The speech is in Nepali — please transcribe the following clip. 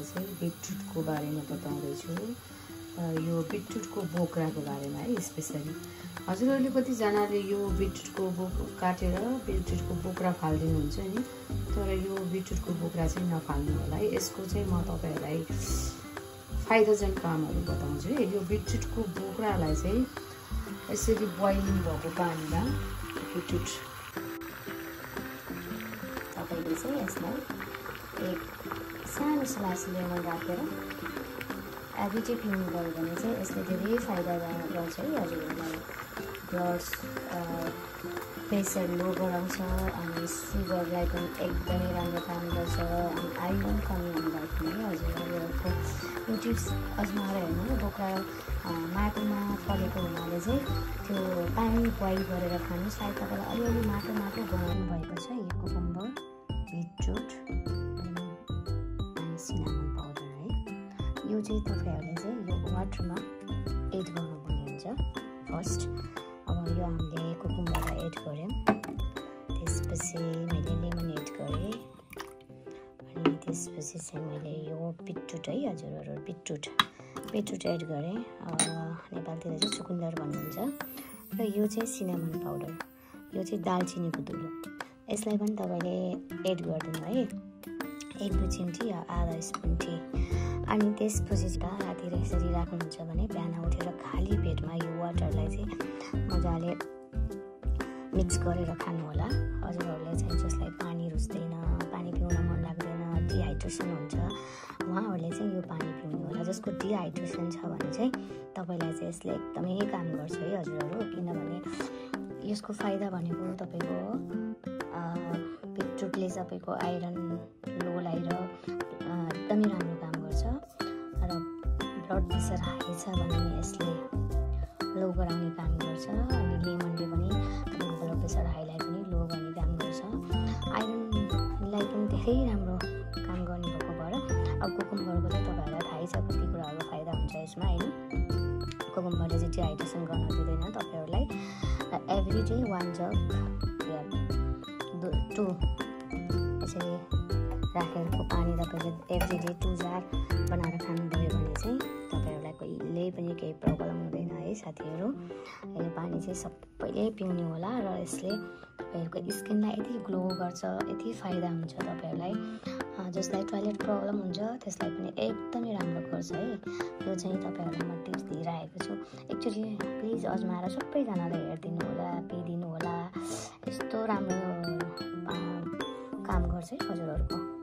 चाहिँ बिटरुटको बारेमा बताउँदैछु। यो बिटरुटको बोक्राको बारेमा है स्पेसली। हजुरहरूले कतिजनाले यो बिटरुटको काटेर बिटरुटको बोक्रा फालिदिनुहुन्छ नि, तर यो बिटरुटको बोक्रा चाहिँ नफाल्नु होला है। यसको चाहिँ म तपाईँहरूलाई फाइदाजनक कामहरू बताउँछु है। यो बिटरुटको बोक्रालाई चाहिँ यसरी बोइलिङ भएको पानीमा बिटरुट तपाईँले चाहिँ यसलाई एक सानो स्लाइस लेमन राखेर एभ्रिडे पिउनुभयो भने चाहिँ यसले धेरै फाइदा गर्छ है हजुरहरूलाई। ब्लड प्रेसर लो गराउँछ अनि सुगरलाई पनि एकदमै राम्रो काम गर्छ अनि आइरन कमी हुँदा पनि हजुरहरूको यो टिप्स अजमाएर हेर्नु। बोक्रा माटोमा फलेको हुनाले चाहिँ त्यो पानी बोइल गरेर खानु सायद तपाईँलाई अलिअलि माटो बनाउनु भएको छ। यो कुकुम्बर, बिटरुट अनि सिनामन पाउडर है। यो चाहिँ तपाईँहरूले चाहिँ यो वाटरमा एड गर्नुपर्ने हुन्छ फर्स्ट। अब यो हामीले कुकुम्बरलाई एड गऱ्यौँ, त्यसपछि मैले लेमन एड गरेँ अनि त्यसपछि चाहिँ मैले यो बिटरुट है हजुरहरू बिटरुट एड गरेँ। नेपालतिर चाहिँ चुकुन्दर भन्नुहुन्छ। र यो चाहिँ सिनामन पाउडर, यो चाहिँ दालचिनीको धुलो। यसलाई पनि तपाईँले एड गरिदिनु है, 1-2 चिम्टी या आधा स्पुन टी। अनि त्यसपछि राति यसरी राख्नुहुन्छ भने बिहान उठेर खाली पेटमा यो वाटरलाई चाहिँ मजाले मिक्स गरेर खानु होला। हजुरहरूले चाहिँ जसलाई पानी रुच्दैन, पानी पिउन मन लाग्दैन, डिहाइड्रेसन हुन्छ, उहाँहरूले चाहिँ यो पानी पिउनु होला। जसको डिहाइड्रेसन छ भने चाहिँ तपाईँलाई चाहिँ यसले एकदमै काम गर्छ है हजुरहरू। किनभने यसको फाइदा भनेको तपाईँको बिटरुटले तपाईँको आइरन लो लगाएर एकदमै राम्रो काम गर्छ। र ब्लड प्रेसर हाई छ भने यसले लो गराउने काम गर्छ अनि लेमनले पनि तपाईँको ब्लड प्रेसर हाईलाई पनि लो गर्ने काम गर्छ। आइरनलाई पनि धेरै राम्रो काम गर्ने भएको भएर अब कुकुम्बरको चाहिँ तपाईँहरूलाई थाहै छ कति कुराहरू फाइदा हुन्छ यसमा होइन। कुकुम्बरले चाहिँ डिहाइड्रेसन गर्न दिँदैन तपाईँहरूलाई। एभ्रिडे 1 जग या 2 यसरी राखेर पानी तपाईँले एभ्रिडे 2 जार बनाएर खानुभयो भने चाहिँ तपाईँहरूलाई कहिले पनि केही प्रब्लम हुँदैन है साथीहरू। यो पानी चाहिँ सबैले पिउने होला र यसले तपाईँहरूको स्किनलाई यति ग्लो गर्छ, यति फाइदा हुन्छ तपाईँहरूलाई। जसलाई टोइलेट प्रब्लम हुन्छ त्यसलाई पनि एकदमै राम्रो गर्छ है। यो चाहिँ तपाईँहरूलाई म टिप्स दिइरहेको छु। एक्चुअली प्लिज अजमाएर सबैजनालाई हेरिदिनु होला, पिइदिनु होला। यस्तो राम्रो काम गर्छ है हजुरहरूको।